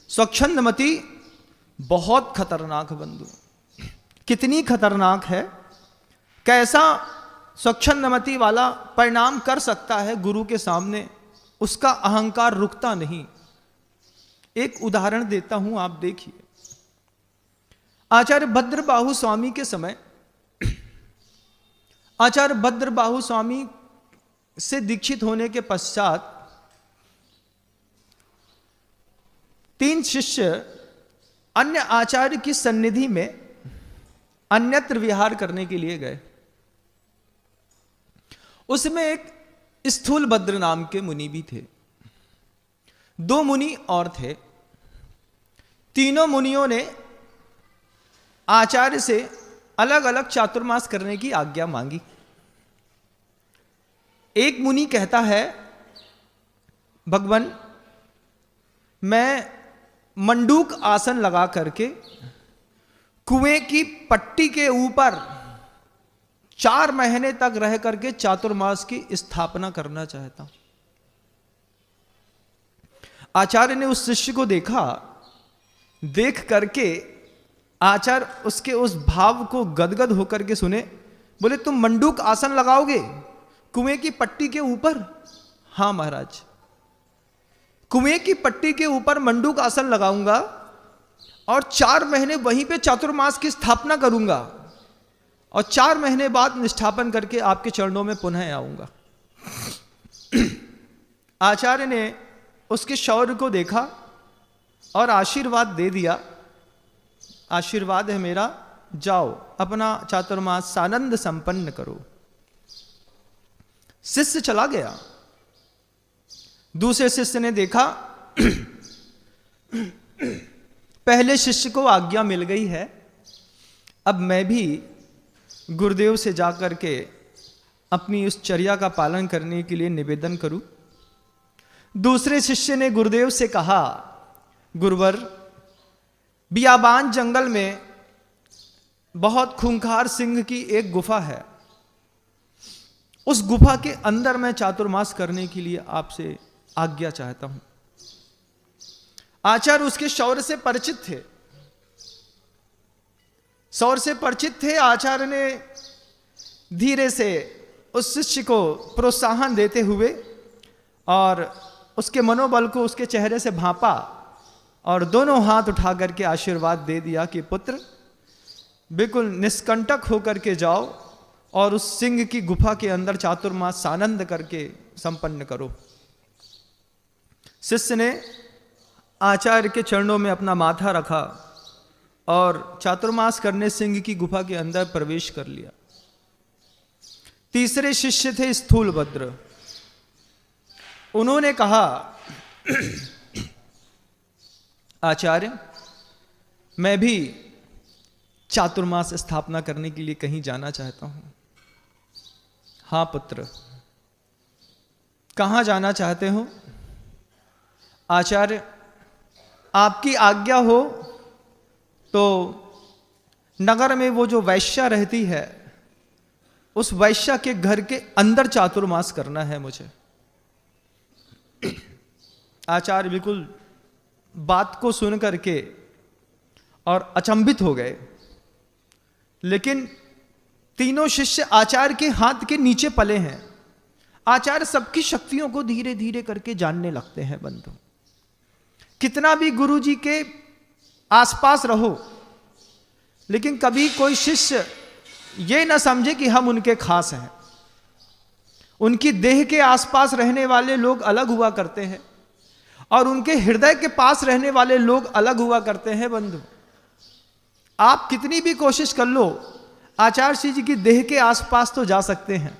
स्वच्छंदमती बहुत खतरनाक बंधु। कितनी खतरनाक है, कैसा स्वच्छंदमती वाला परिणाम कर सकता है गुरु के सामने, उसका अहंकार रुकता नहीं। एक उदाहरण देता हूं, आप देखिए। आचार्य भद्रबाहु स्वामी के समय, आचार्य भद्रबाहु स्वामी से दीक्षित होने के पश्चात 3 शिष्य अन्य आचार्य की सन्निधि में अन्यत्र विहार करने के लिए गए। उसमें एक स्थूल भद्र नाम के मुनि भी थे, 2 मुनि और थे। तीनों मुनियों ने आचार्य से अलग अलग चातुर्मास करने की आज्ञा मांगी। एक मुनि कहता है, भगवान मैं मंडूक आसन लगा करके कुएं की पट्टी के ऊपर 4 महीने तक रह करके चातुर्मास की स्थापना करना चाहता हूं। आचार्य ने उस शिष्य को देखा, देख करके आचार्य उसके उस भाव को गदगद होकर के सुने, बोले तुम मंडूक आसन लगाओगे कुएं की पट्टी के ऊपर? हां महाराज, कुएं की पट्टी के ऊपर मंडूक आसन लगाऊंगा और 4 महीने वहीं पे चातुर्मास की स्थापना करूंगा और 4 महीने बाद निष्ठापन करके आपके चरणों में पुनः आऊंगा। आचार्य ने उसके शौर्य को देखा और आशीर्वाद दे दिया, आशीर्वाद है मेरा, जाओ अपना चातुर्मास सानंद संपन्न करो। शिष्य चला गया। दूसरे शिष्य ने देखा पहले शिष्य को आज्ञा मिल गई है, अब मैं भी गुरुदेव से जाकर के अपनी उस चर्या का पालन करने के लिए निवेदन करूं। दूसरे शिष्य ने गुरुदेव से कहा, गुरुवर बियाबान जंगल में बहुत खूंखार सिंह की एक गुफा है, उस गुफा के अंदर मैं चातुर्मास करने के लिए आपसे आज्ञा चाहता हूं। आचार्य उसके शौर्य से परिचित थे, शौर्य से परिचित थे। आचार्य ने धीरे से उस शिष्य को प्रोत्साहन देते हुए और उसके मनोबल को उसके चेहरे से भांपा और दोनों हाथ उठा करके आशीर्वाद दे दिया कि पुत्र बिल्कुल निष्कंटक होकर के जाओ और उस सिंह की गुफा के अंदर चातुर्मास सानंद करके संपन्न करो। शिष्य ने आचार्य के चरणों में अपना माथा रखा और चातुर्मास करने सिंह की गुफा के अंदर प्रवेश कर लिया। तीसरे शिष्य थे स्थूलभद्र। उन्होंने कहा, आचार्य मैं भी चातुर्मास स्थापना करने के लिए कहीं जाना चाहता हूं। हां पुत्र, कहां जाना चाहते हो? आचार्य आपकी आज्ञा हो तो नगर में वो जो वैश्या रहती है, उस वैश्या के घर के अंदर चातुर्मास करना है मुझे। आचार्य बिल्कुल बात को सुन करके और अचंभित हो गए, लेकिन तीनों शिष्य आचार्य के हाथ के नीचे पले हैं। आचार्य सबकी शक्तियों को धीरे धीरे करके जानने लगते हैं। बंधु, कितना भी गुरु जी के आसपास रहो, लेकिन कभी कोई शिष्य ये ना समझे कि हम उनके खास हैं। उनकी देह के आसपास रहने वाले लोग अलग हुआ करते हैं और उनके हृदय के पास रहने वाले लोग अलग हुआ करते हैं। बंधु, आप कितनी भी कोशिश कर लो, आचार्य श्री जी की देह के आसपास तो जा सकते हैं,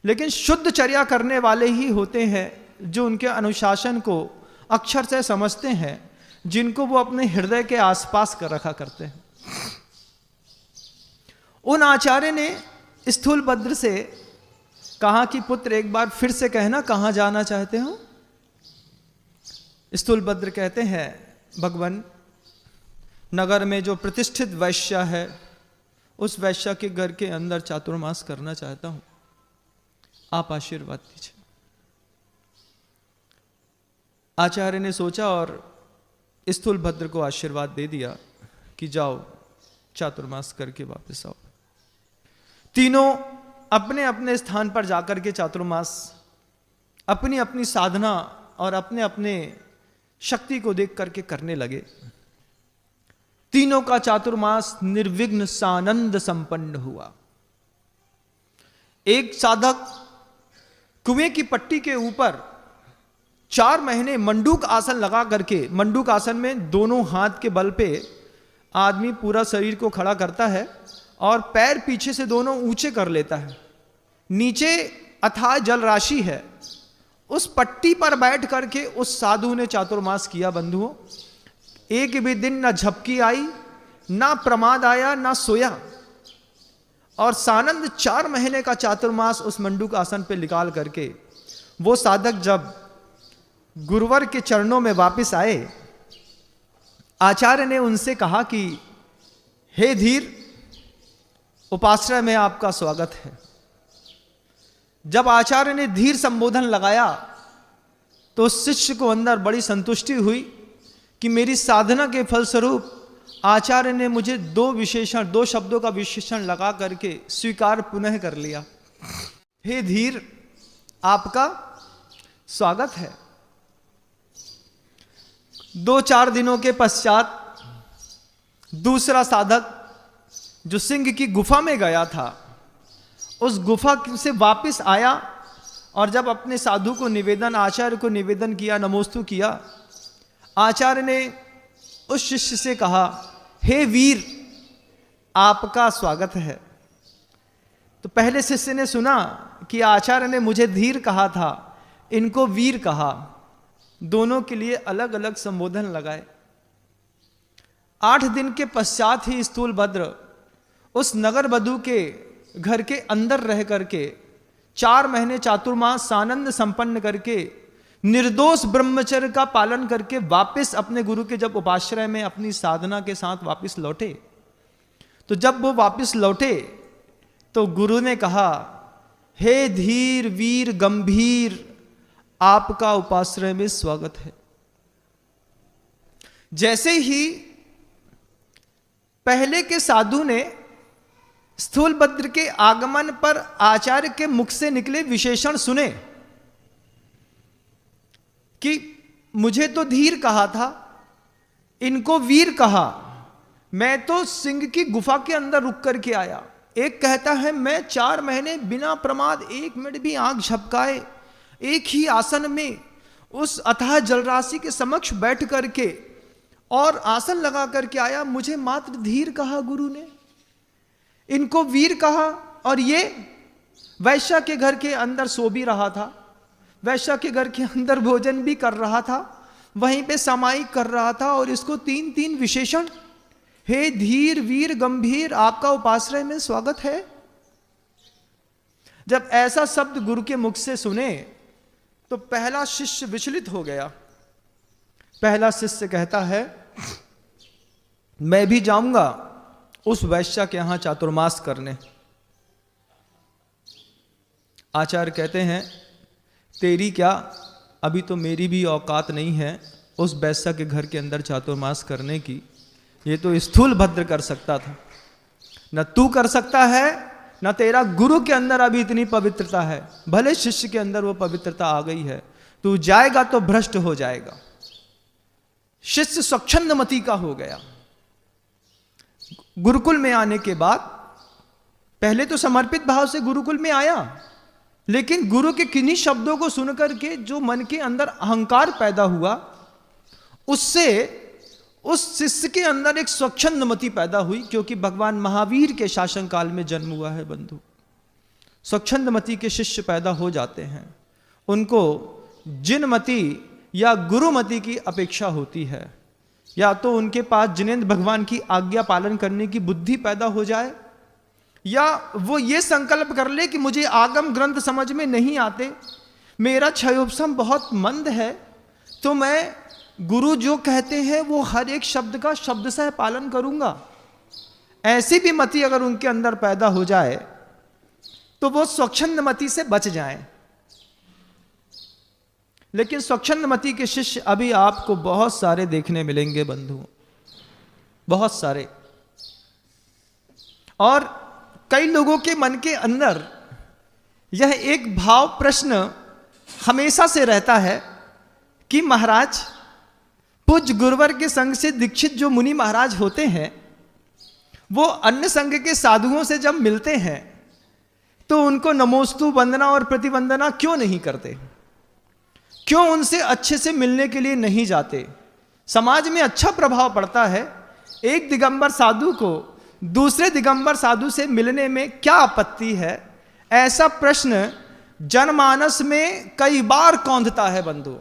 लेकिन शुद्ध चर्या करने वाले ही होते हैं जो उनके अनुशासन को अक्षर से समझते हैं, जिनको वो अपने हृदय के आसपास कर रखा करते हैं। उन आचार्य ने स्थूलभद्र से कहा कि पुत्र एक बार फिर से कहना कहां जाना चाहते हो। स्थूलभद्र कहते हैं, भगवान नगर में जो प्रतिष्ठित वैश्या है, उस वैश्या के घर के अंदर चातुर्मास करना चाहता हूं, आप आशीर्वाद दीजिए। आचार्य ने सोचा और स्थूलभद्र को आशीर्वाद दे दिया कि जाओ चातुर्मास करके वापस आओ। तीनों अपने अपने स्थान पर जाकर के चातुर्मास अपनी अपनी साधना और अपने अपने शक्ति को देख करके करने लगे। तीनों का चातुर्मास निर्विघ्न सानंद संपन्न हुआ। एक साधक कुएं की पट्टी के ऊपर 4 महीने मंडूक आसन लगा करके, मंडूक आसन में दोनों हाथ के बल पे आदमी पूरा शरीर को खड़ा करता है और पैर पीछे से दोनों ऊंचे कर लेता है। नीचे अथाह जल राशि है, उस पट्टी पर बैठ करके उस साधु ने चातुर्मास किया। बंधुओं, एक भी दिन ना झपकी आई, ना प्रमाद आया, ना सोया, और सानंद 4 महीने का चातुर्मास उस मंडूक आसन पे निकाल करके वो साधक जब गुरुवर के चरणों में वापस आए, आचार्य ने उनसे कहा कि हे धीर, उपाश्रय में आपका स्वागत है। जब आचार्य ने धीर संबोधन लगाया तो उस शिष्य को अंदर बड़ी संतुष्टि हुई कि मेरी साधना के फलस्वरूप आचार्य ने मुझे 2 शब्दों का विशेषण लगा करके स्वीकार पुनः कर लिया। हे धीर, आपका स्वागत है। 2-4 दिनों के पश्चात दूसरा साधक जो सिंह की गुफा में गया था, उस गुफा से वापस आया और जब अपने साधु को निवेदन, आचार्य को निवेदन किया, नमोस्तु किया, आचार्य ने उस शिष्य से कहा, हे वीर, आपका स्वागत है। तो पहले शिष्य ने सुना कि आचार्य ने मुझे धीर कहा था, इनको वीर कहा। दोनों के लिए अलग अलग संबोधन लगाए। 8 दिन के पश्चात ही स्थूलभद्र उस नगर वधु के घर के अंदर रह करके 4 महीने चातुर्मास सानंद संपन्न करके निर्दोष ब्रह्मचर्य का पालन करके वापस अपने गुरु के जब उपाश्रय में अपनी साधना के साथ वापस लौटे, तो जब वो वापस लौटे तो गुरु ने कहा, हे धीर वीर गंभीर, आपका उपाश्रय में स्वागत है। जैसे ही पहले के साधु ने स्थूलभद्र के आगमन पर आचार्य के मुख से निकले विशेषण सुने कि मुझे तो धीर कहा था, इनको वीर कहा, मैं तो सिंह की गुफा के अंदर रुक करके आया। एक कहता है मैं 4 महीने बिना प्रमाद 1 मिनट भी आंख झपकाए एक ही आसन में उस अथाह जलराशि के समक्ष बैठ करके और आसन लगा करके आया। मुझे मात्र धीर कहा गुरु ने, इनको वीर कहा, और ये वैश्या के घर के अंदर सो भी रहा था, वैश्या के घर के अंदर भोजन भी कर रहा था, वहीं पे सामायिक कर रहा था, और इसको 3 विशेषण, हे धीर वीर गंभीर, आपका उपाश्रय में स्वागत है। जब ऐसा शब्द गुरु के मुख से सुने तो पहला शिष्य विचलित हो गया। पहला शिष्य कहता है, मैं भी जाऊंगा उस वैश्या के यहां चातुर्मास करने। आचार्य कहते हैं, तेरी क्या, अभी तो मेरी भी औकात नहीं है उस वैश्या के घर के अंदर चातुर्मास करने की। ये तो स्थूलभद्र कर सकता था, न तू कर सकता है, न तेरा गुरु के अंदर अभी इतनी पवित्रता है। भले शिष्य के अंदर वो पवित्रता आ गई है, तू जाएगा तो भ्रष्ट हो जाएगा। शिष्य स्वच्छंदमति का हो गया। गुरुकुल में आने के बाद पहले तो समर्पित भाव से गुरुकुल में आया, लेकिन गुरु के किन्हीं शब्दों को सुनकर के जो मन के अंदर अहंकार पैदा हुआ, उससे उस शिष्य के अंदर एक स्वच्छंदमति पैदा हुई। क्योंकि भगवान महावीर के शासन काल में जन्म हुआ है बंधु। स्वच्छंदमति के शिष्य पैदा हो जाते हैं, उनको जिनमति या गुरुमति की अपेक्षा होती है। या तो उनके पास जिनेंद्र भगवान की आज्ञा पालन करने की बुद्धि पैदा हो जाए, या वो ये संकल्प कर ले कि मुझे आगम ग्रंथ समझ में नहीं आते, मेरा क्षयोपशम बहुत मंद है, तो मैं गुरु जो कहते हैं वो हर एक शब्द का शब्दशः पालन करूंगा। ऐसी भी मति अगर उनके अंदर पैदा हो जाए तो वो स्वच्छंद मति से बच जाएं। लेकिन स्वच्छंदमती के शिष्य अभी आपको बहुत सारे देखने मिलेंगे बंधुओं, बहुत सारे। और कई लोगों के मन के अंदर यह एक भाव प्रश्न हमेशा से रहता है कि महाराज, पूज्य गुरुवर के संग से दीक्षित जो मुनि महाराज होते हैं, वो अन्य संघ के साधुओं से जब मिलते हैं तो उनको नमोस्तु, वंदना और प्रतिवंदना क्यों नहीं करते? क्यों उनसे अच्छे से मिलने के लिए नहीं जाते? समाज में अच्छा प्रभाव पड़ता है, एक दिगंबर साधु को दूसरे दिगंबर साधु से मिलने में क्या आपत्ति है? ऐसा प्रश्न जनमानस में कई बार कौंधता है बंधु,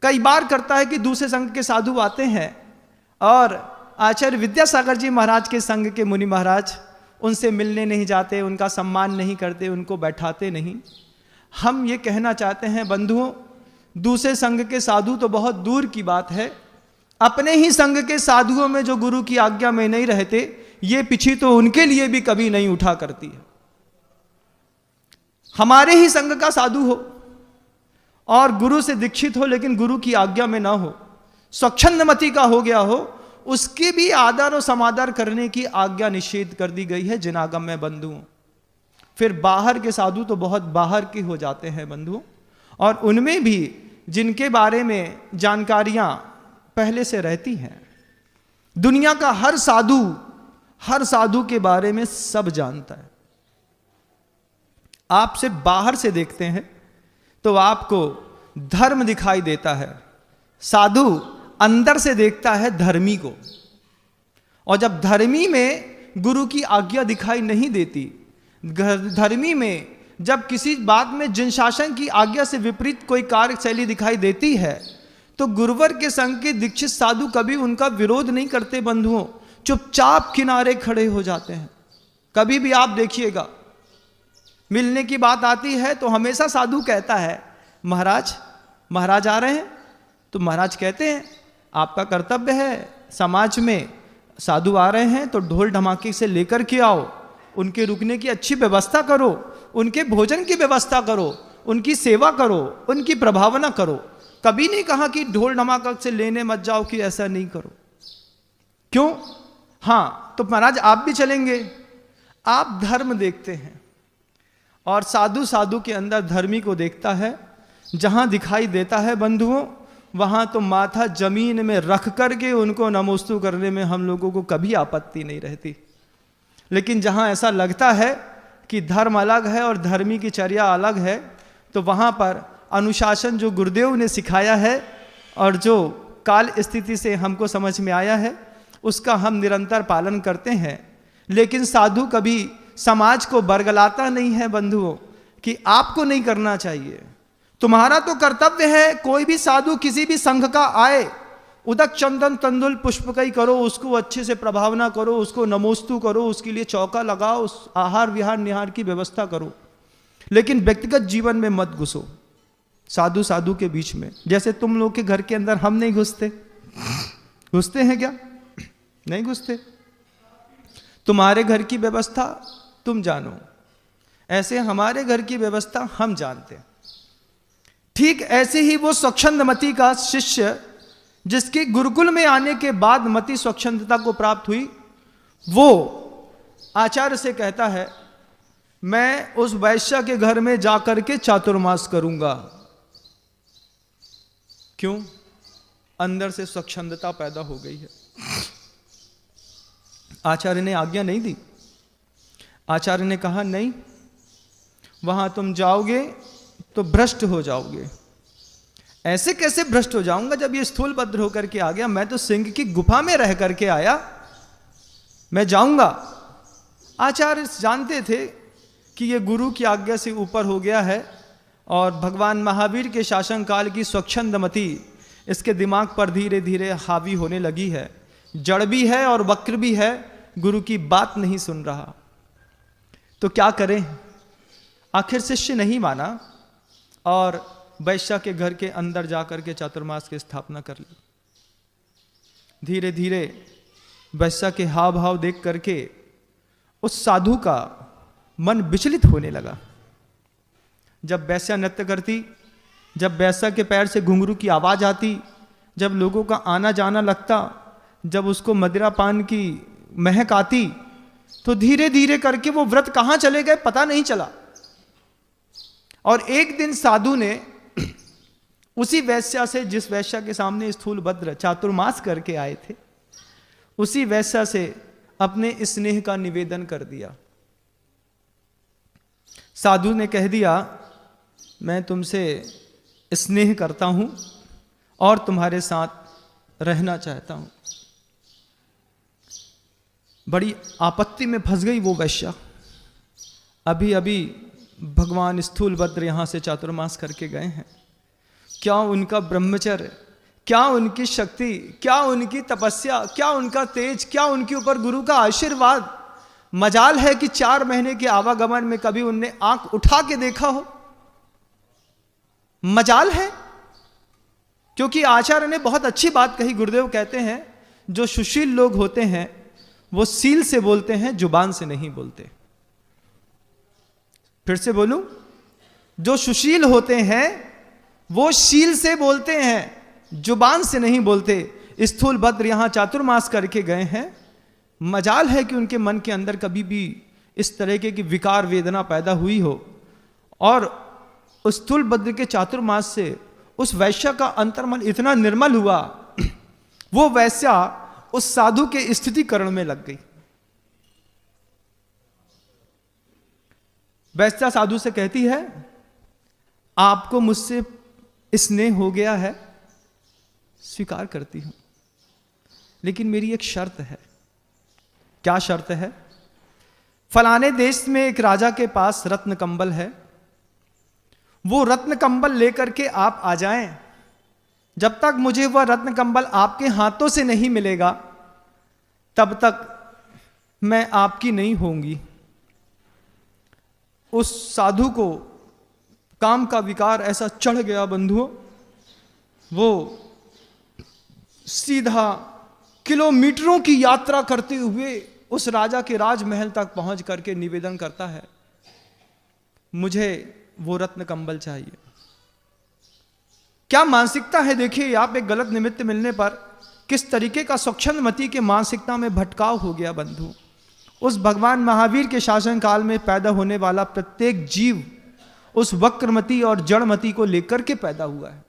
कई बार करता है कि दूसरे संघ के साधु आते हैं और आचार्य विद्यासागर जी महाराज के संघ के मुनि महाराज उनसे मिलने नहीं जाते, उनका सम्मान नहीं करते, उनको बैठाते नहीं। हम ये कहना चाहते हैं बंधुओं, दूसरे संघ के साधु तो बहुत दूर की बात है, अपने ही संघ के साधुओं में जो गुरु की आज्ञा में नहीं रहते, ये पीछे तो उनके लिए भी कभी नहीं उठा करती है। हमारे ही संघ का साधु हो और गुरु से दीक्षित हो लेकिन गुरु की आज्ञा में ना हो, स्वच्छंदमती का हो गया हो, उसके भी आदर और समादर करने की आज्ञा निषेध कर दी गई है जिनागम में बंधुओं। फिर बाहर के साधु तो बहुत बाहर के हो जाते हैं बंधुओं, और उनमें भी जिनके बारे में जानकारियां पहले से रहती हैं। दुनिया का हर साधु के बारे में सब जानता है। आप सिर्फ बाहर से देखते हैं तो आपको धर्म दिखाई देता है, साधु अंदर से देखता है धर्मी को। और जब धर्मी में गुरु की आज्ञा दिखाई नहीं देती, धर्मी में जब किसी बात में जिन शासन की आज्ञा से विपरीत कोई कार्यशैली दिखाई देती है, तो गुरुवर के संग के दीक्षित साधु कभी उनका विरोध नहीं करते बंधुओं, चुपचाप किनारे खड़े हो जाते हैं। कभी भी आप देखिएगा, मिलने की बात आती है तो हमेशा साधु कहता है, महाराज आ रहे हैं, तो महाराज कहते हैं आपका कर्तव्य है, समाज में साधु आ रहे हैं तो ढोल ढमाके से लेकर के आओ, उनके रुकने की अच्छी व्यवस्था करो, उनके भोजन की व्यवस्था करो, उनकी सेवा करो, उनकी प्रभावना करो। कभी नहीं कहा कि ढोल ढमाका से लेने मत जाओ, कि ऐसा नहीं करो। क्यों? हाँ, तो महाराज आप भी चलेंगे। आप धर्म देखते हैं और साधु के अंदर धर्मी को देखता है। जहां दिखाई देता है बंधुओं, वहां तो माथा जमीन में रख करके उनको नमोस्तु करने में हम लोगों को कभी आपत्ति नहीं रहती। लेकिन जहां ऐसा लगता है कि धर्म अलग है और धर्मी की चर्या अलग है, तो वहां पर अनुशासन जो गुरुदेव ने सिखाया है और जो काल स्थिति से हमको समझ में आया है, उसका हम निरंतर पालन करते हैं। लेकिन साधु कभी समाज को बरगलाता नहीं है बंधुओं कि आपको नहीं करना चाहिए, तुम्हारा तो कर्तव्य है। कोई भी साधु किसी भी संघ का आए, उदक चंदन तंदुल पुष्प कई करो, उसको अच्छे से प्रभावना करो, उसको नमोस्तु करो, उसके लिए चौका लगाओ, उस आहार विहार निहार की व्यवस्था करो। लेकिन व्यक्तिगत जीवन में मत घुसो साधु के बीच में। जैसे तुम लोग के घर के अंदर हम नहीं घुसते हैं क्या? नहीं घुसते। तुम्हारे घर की व्यवस्था तुम जानो, ऐसे हमारे घर की व्यवस्था हम जानते हैं। ठीक ऐसे ही वो स्वच्छंदमती का शिष्य, जिसके गुरुकुल में आने के बाद मति स्वच्छंदता को प्राप्त हुई, वो आचार्य से कहता है, मैं उस वैश्य के घर में जाकर के चातुर्मास करूंगा। क्यों? अंदर से स्वच्छंदता पैदा हो गई है। आचार्य ने आज्ञा नहीं दी। आचार्य ने कहा नहीं, वहां तुम जाओगे तो भ्रष्ट हो जाओगे। ऐसे कैसे भ्रष्ट हो जाऊंगा जब ये स्थूलभद्र होकर के आ गया? मैं तो सिंह की गुफा में रह करके आया, मैं जाऊंगा। आचार्य जानते थे कि ये गुरु की आज्ञा से ऊपर हो गया है और भगवान महावीर के शासन काल की स्वच्छंदमती इसके दिमाग पर धीरे धीरे हावी होने लगी है। जड़ भी है और वक्र भी है, गुरु की बात नहीं सुन रहा। तो क्या करें? आखिर शिष्य नहीं माना और वैश्य के घर के अंदर जाकर के चातुर्मास की स्थापना कर ली। धीरे धीरे वैश्य के हाव भाव देख करके उस साधु का मन विचलित होने लगा। जब वैश्या नृत्य करती जब वैश्या के पैर से घुंघरू की आवाज आती, जब लोगों का आना जाना लगता, जब उसको मदिरा पान की महक आती, तो धीरे धीरे करके वो व्रत कहां चले गए पता नहीं चला। और एक दिन साधु ने उसी वैश्या से, जिस वैश्या के सामने स्थूलभद्र चातुर्मास करके आए थे, उसी वैश्या से अपने स्नेह का निवेदन कर दिया। साधु ने कह दिया, मैं तुमसे स्नेह करता हूं और तुम्हारे साथ रहना चाहता हूं। बड़ी आपत्ति में फंस गई वो वैश्या। अभी अभी भगवान स्थूलभद्र यहां से चातुर्मास करके गए हैं। क्या उनका ब्रह्मचर्य, क्या उनकी शक्ति, क्या उनकी तपस्या, क्या उनका तेज, क्या उनके ऊपर गुरु का आशीर्वाद, मजाल है कि 4 महीने के आवागमन में कभी उनने आंख उठा के देखा हो। मजाल है, क्योंकि आचार्य ने बहुत अच्छी बात कही। गुरुदेव कहते हैं जो सुशील लोग होते हैं वो सील से बोलते हैं, जुबान से नहीं बोलते। फिर से बोलूं, जो सुशील होते हैं वो शील से बोलते हैं, जुबान से नहीं बोलते। स्थूलभद्र यहां चातुर्मास करके गए हैं। मजाल है कि उनके मन के अंदर कभी भी इस तरह की विकार वेदना पैदा हुई हो, और स्थूलभद्र के चातुर्मास से उस वैश्या का अंतर्मन इतना निर्मल हुआ, वो वैश्या उस साधु के स्थितिकरण में लग गई। वैश्या साधु से कहती है, आपको मुझसे स्नेह हो गया है, स्वीकार करती हूं, लेकिन मेरी एक शर्त है। क्या शर्त है? फलाने देश में एक राजा के पास रत्न कंबल है, वो रत्न कंबल लेकर के आप आ जाएं। जब तक मुझे वह रत्न कंबल आपके हाथों से नहीं मिलेगा, तब तक मैं आपकी नहीं होंगी। उस साधु को काम का विकार ऐसा चढ़ गया बंधुओं, वो सीधा किलोमीटरों की यात्रा करते हुए उस राजा के राजमहल तक पहुंच करके निवेदन करता है, मुझे वो रत्न कंबल चाहिए। क्या मानसिकता है देखिए आप, एक गलत निमित्त मिलने पर किस तरीके का स्वच्छंदमती के मानसिकता में भटकाव हो गया बंधु। उस भगवान महावीर के शासन काल में पैदा होने वाला प्रत्येक जीव उस वक्रमती और जड़मती को लेकर के पैदा हुआ है।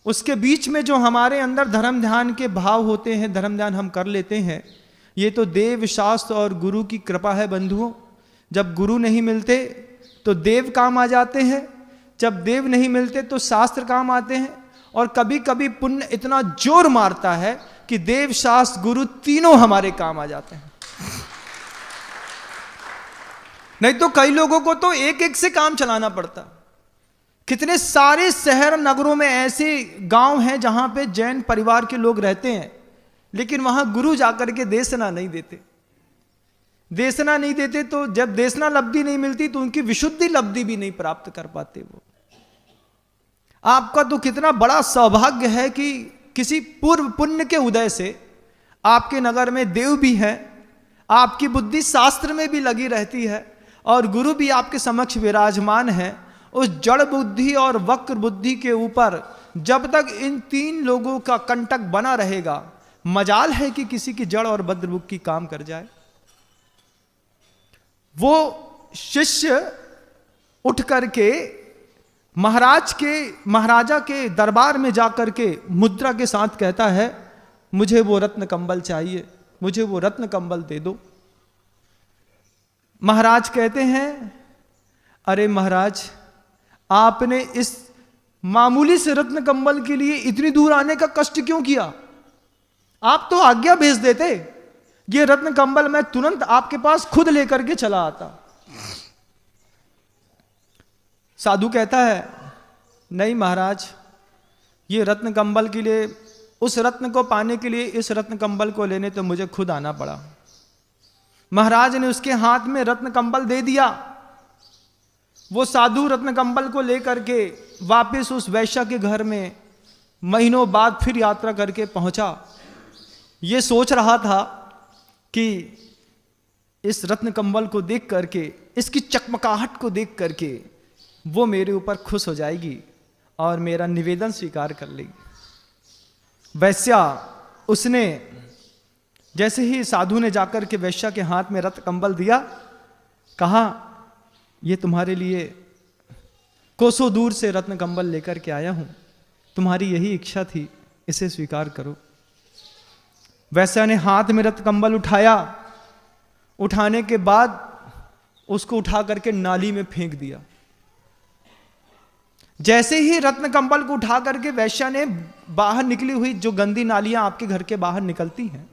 उसके बीच में जो हमारे अंदर धर्म ध्यान के भाव होते हैं, धर्म ध्यान हम कर लेते हैं, ये तो देव शास्त्र और गुरु की कृपा है बंधुओं। जब गुरु नहीं मिलते तो देव काम आ जाते हैं, जब देव नहीं मिलते तो शास्त्र काम आते हैं, और कभी कभी पुण्य इतना जोर मारता है कि देव शास्त्र गुरु तीनों हमारे काम आ जाते हैं। नहीं तो कई लोगों को तो एक एक से काम चलाना पड़ता। कितने सारे शहर नगरों में ऐसे गांव हैं जहां पे जैन परिवार के लोग रहते हैं, लेकिन वहां गुरु जाकर के देशना नहीं देते। देशना नहीं देते तो जब देशना लब्धि नहीं मिलती तो उनकी विशुद्धि लब्धि भी नहीं प्राप्त कर पाते वो। आपका तो कितना बड़ा सौभाग्य है कि किसी पूर्व पुण्य के उदय से आपके नगर में देव भी हैं, आपकी बुद्धि शास्त्र में भी लगी रहती है, और गुरु भी आपके समक्ष विराजमान है। उस जड़ बुद्धि और वक्र बुद्धि के ऊपर जब तक इन 3 लोगों का कंटक बना रहेगा, मजाल है कि किसी की जड़ और बद्रमुख की काम कर जाए। वो शिष्य उठ करके महाराजा के दरबार में जाकर के मुद्रा के साथ कहता है, मुझे वो रत्न कंबल चाहिए, मुझे वो रत्न कंबल दे दो। महाराज कहते हैं, अरे महाराज, आपने इस मामूली से रत्न कंबल के लिए इतनी दूर आने का कष्ट क्यों किया? आप तो आज्ञा भेज देते, ये रत्न कंबल मैं तुरंत आपके पास खुद लेकर के चला आता। साधु कहता है, नहीं महाराज, ये रत्न कंबल के लिए, उस रत्न को पाने के लिए इस रत्न कंबल को लेने तो मुझे खुद आना पड़ा। महाराज ने उसके हाथ में रत्न कंबल दे दिया। वो साधु रत्न कंबल को लेकर के वापस उस वैश्या के घर में महीनों बाद फिर यात्रा करके पहुंचा। ये सोच रहा था कि इस रत्न कंबल को देख करके, इसकी चकमकाहट को देख करके वो मेरे ऊपर खुश हो जाएगी और मेरा निवेदन स्वीकार कर लेगी। वैश्या, उसने जैसे ही साधु ने जाकर के वैश्या के हाथ में रत्न कंबल दिया, कहा ये तुम्हारे लिए कोसों दूर से रत्न कंबल लेकर के आया हूं, तुम्हारी यही इच्छा थी, इसे स्वीकार करो। वैश्या ने हाथ में रत्न कंबल उठाया, उठाने के बाद उसको उठा करके नाली में फेंक दिया। जैसे ही रत्न कंबल को उठा करके वैश्या ने बाहर निकली हुई जो गंदी नालियां आपके घर के बाहर निकलती हैं,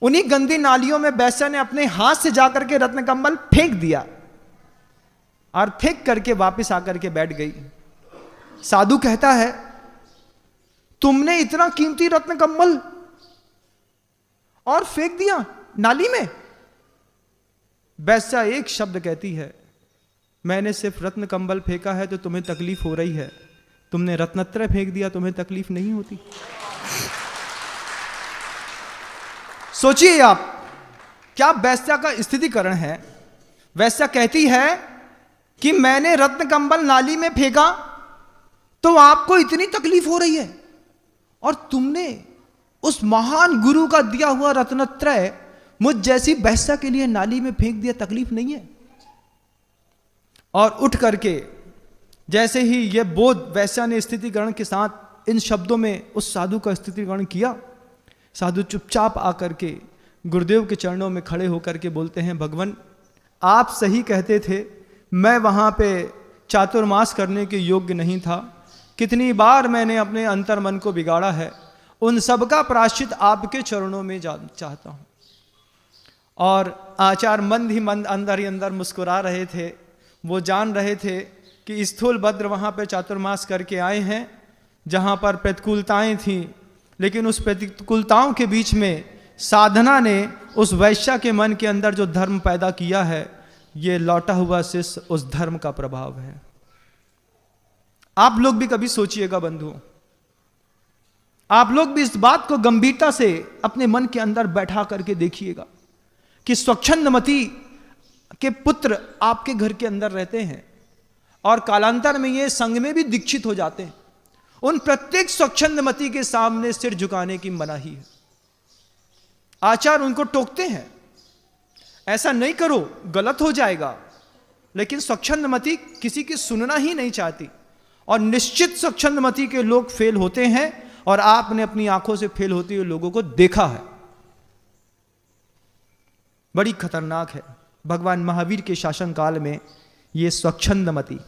उन्हीं गंदी नालियों में वैश्या ने अपने हाथ से जाकर के रत्न कंबल फेंक दिया और फेंक करके वापस आकर के बैठ गई। साधु कहता है, तुमने इतना कीमती रत्न कंबल और फेंक दिया नाली में? वैश्या एक शब्द कहती है, मैंने सिर्फ रत्न कंबल फेंका है तो तुम्हें तकलीफ हो रही है, तुमने रत्नत्रय फेंक दिया, तुम्हें तकलीफ नहीं होती? सोचिए आप, क्या वैश्या का स्थितिकरण है। वैश्या कहती है कि मैंने रत्न कंबल नाली में फेंका तो आपको इतनी तकलीफ हो रही है, और तुमने उस महान गुरु का दिया हुआ रत्नत्रय मुझ जैसी वैश्या के लिए नाली में फेंक दिया, तकलीफ नहीं है? और उठ करके जैसे ही यह बोध वैश्या ने स्थितिकरण के साथ इन शब्दों में उस साधु का स्थितिकरण किया, साधु चुपचाप आकर के गुरुदेव के चरणों में खड़े होकर के बोलते हैं, भगवान आप सही कहते थे, मैं वहाँ पे चातुर्मास करने के योग्य नहीं था, कितनी बार मैंने अपने अंतर्मन को बिगाड़ा है, उन सब का प्रायश्चित आपके चरणों में चाहता हूँ। और आचार्य मंद ही मंद अंदर ही अंदर मुस्कुरा रहे थे। वो जान रहे थे कि स्थूलभद्र वहाँ पे चातुर्मास करके आए हैं जहाँ पर प्रतिकूलताएं थीं, लेकिन उस प्रतिकूलताओं के बीच में साधना ने उस वैश्या के मन के अंदर जो धर्म पैदा किया है, ये लौटा हुआ शिष्य उस धर्म का प्रभाव है। आप लोग भी कभी सोचिएगा बंधुओं, आप लोग भी इस बात को गंभीरता से अपने मन के अंदर बैठा करके देखिएगा कि स्वच्छंदमती के पुत्र आपके घर के अंदर रहते हैं और कालांतर में ये संग में भी दीक्षित हो जाते हैं। उन प्रत्येक स्वच्छंदमती के सामने सिर झुकाने की मनाही है। आचार्य उनको टोकते हैं, ऐसा नहीं करो, गलत हो जाएगा, लेकिन स्वच्छंदमती किसी की सुनना ही नहीं चाहती, और निश्चित स्वच्छंदमती के लोग फेल होते हैं, और आपने अपनी आंखों से फेल होते हुए लोगों को देखा है। बड़ी खतरनाक है। भगवान महावीर के शासन काल में ये स्वच्छंदमती